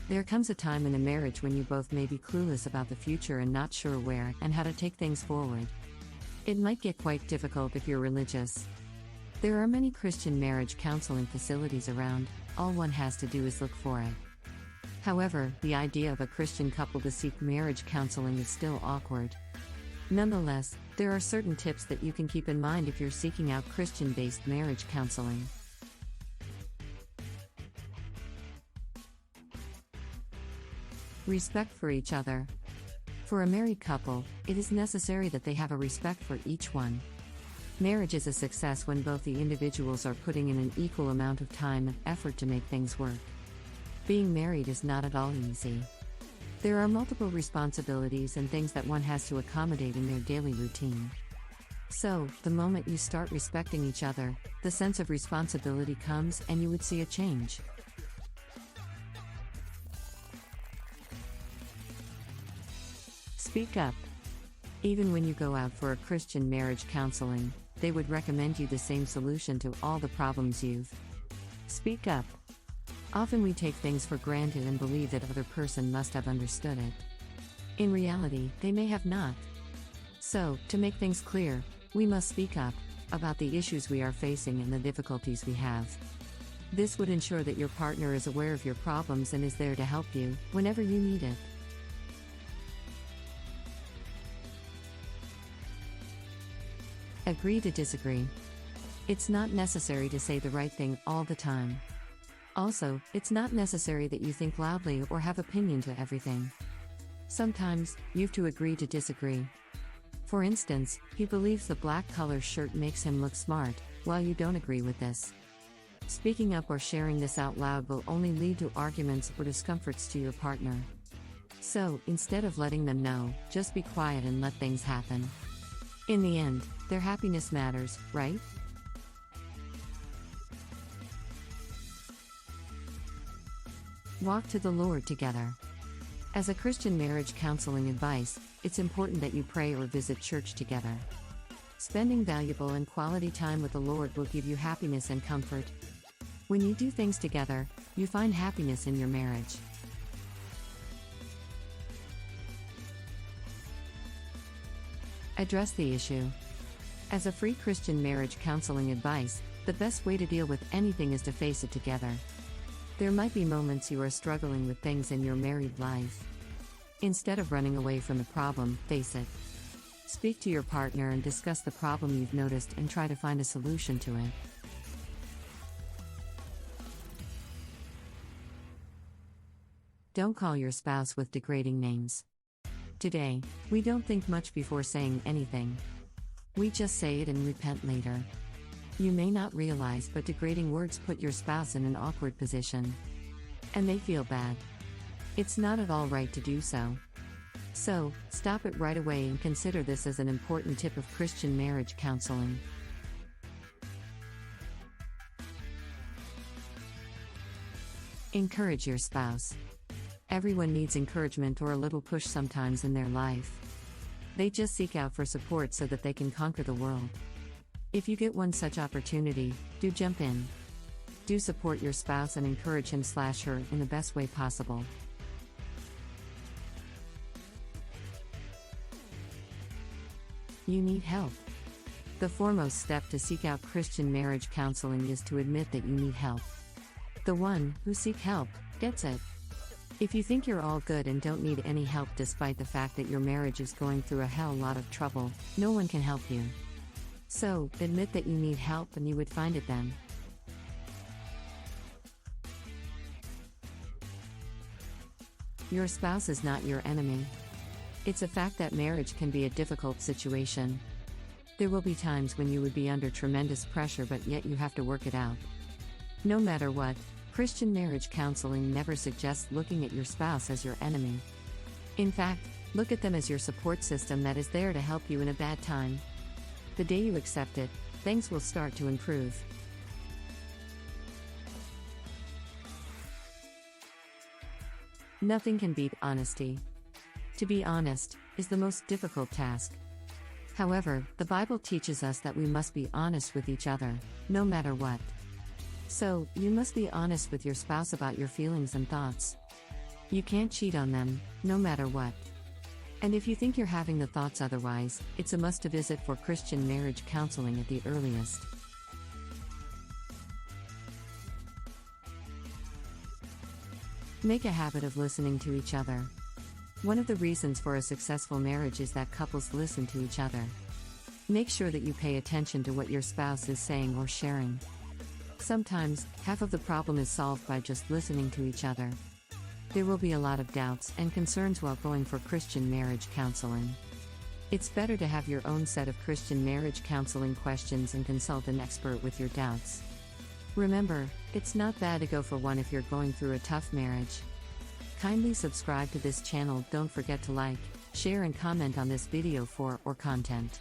There comes a time in a marriage when you both may be clueless about the future and not sure where and how to take things forward. It might get quite difficult if you're religious. There are many Christian marriage counseling facilities around, all one has to do is look for it. However, the idea of a Christian couple to seek marriage counseling is still awkward. Nonetheless, there are certain tips that you can keep in mind if you're seeking out Christian-based marriage counseling. Respect for each other. For a married couple, it is necessary that they have a respect for each one. Marriage is a success when both the individuals are putting in an equal amount of time and effort to make things work. Being married is not at all easy. There are multiple responsibilities and things that one has to accommodate in their daily routine. So, the moment you start respecting each other, the sense of responsibility comes and you would see a change. Speak up. Even when you go out for a Christian marriage counseling, they would recommend you the same solution to all the problems you've. Speak up. Often we take things for granted and believe that other person must have understood it. In reality, they may have not. So, to make things clear, we must speak up about the issues we are facing and the difficulties we have. This would ensure that your partner is aware of your problems and is there to help you whenever you need it. Agree to disagree. It's not necessary to say the right thing all the time. Also, it's not necessary that you think loudly or have opinion to everything. Sometimes, you have to agree to disagree. For instance, he believes the black color shirt makes him look smart, while you don't agree with this. Speaking up or sharing this out loud will only lead to arguments or discomforts to your partner. So, instead of letting them know, just be quiet and let things happen. In the end, their happiness matters, right? Walk to the Lord together. As a Christian marriage counseling advice, it's important that you pray or visit church together. Spending valuable and quality time with the Lord will give you happiness and comfort. When you do things together, you find happiness in your marriage. Address the issue. As a free Christian marriage counseling advice, the best way to deal with anything is to face it together. There might be moments you are struggling with things in your married life. Instead of running away from the problem, face it. Speak to your partner and discuss the problem you've noticed and try to find a solution to it. Don't call your spouse with degrading names. Today, we don't think much before saying anything. We just say it and repent later. You may not realize, but degrading words put your spouse in an awkward position. And they feel bad. It's not at all right to do so. So, stop it right away and consider this as an important tip of Christian marriage counseling. Encourage your spouse. Everyone needs encouragement or a little push sometimes in their life. They just seek out for support so that they can conquer the world. If you get one such opportunity, do jump in. Do support your spouse and encourage him/her in the best way possible. You need help. The foremost step to seek out Christian marriage counseling is to admit that you need help. The one who seeks help gets it. If you think you're all good and don't need any help despite the fact that your marriage is going through a hell lot of trouble, no one can help you. So, admit that you need help and you would find it then. Your spouse is not your enemy. It's a fact that marriage can be a difficult situation. There will be times when you would be under tremendous pressure, but yet you have to work it out. No matter what, Christian marriage counseling never suggests looking at your spouse as your enemy. In fact, look at them as your support system that is there to help you in a bad time. The day you accept it, things will start to improve. Nothing can beat honesty. To be honest is the most difficult task. However, the Bible teaches us that we must be honest with each other, no matter what. So, you must be honest with your spouse about your feelings and thoughts. You can't cheat on them, no matter what. And if you think you're having the thoughts otherwise, it's a must to visit for Christian marriage counseling at the earliest. Make a habit of listening to each other. One of the reasons for a successful marriage is that couples listen to each other. Make sure that you pay attention to what your spouse is saying or sharing. Sometimes, half of the problem is solved by just listening to each other. There will be a lot of doubts and concerns while going for Christian marriage counseling. It's better to have your own set of Christian marriage counseling questions and consult an expert with your doubts. Remember, it's not bad to go for one if you're going through a tough marriage. Kindly subscribe to this channel. Don't forget to like, share and comment on this video for more content.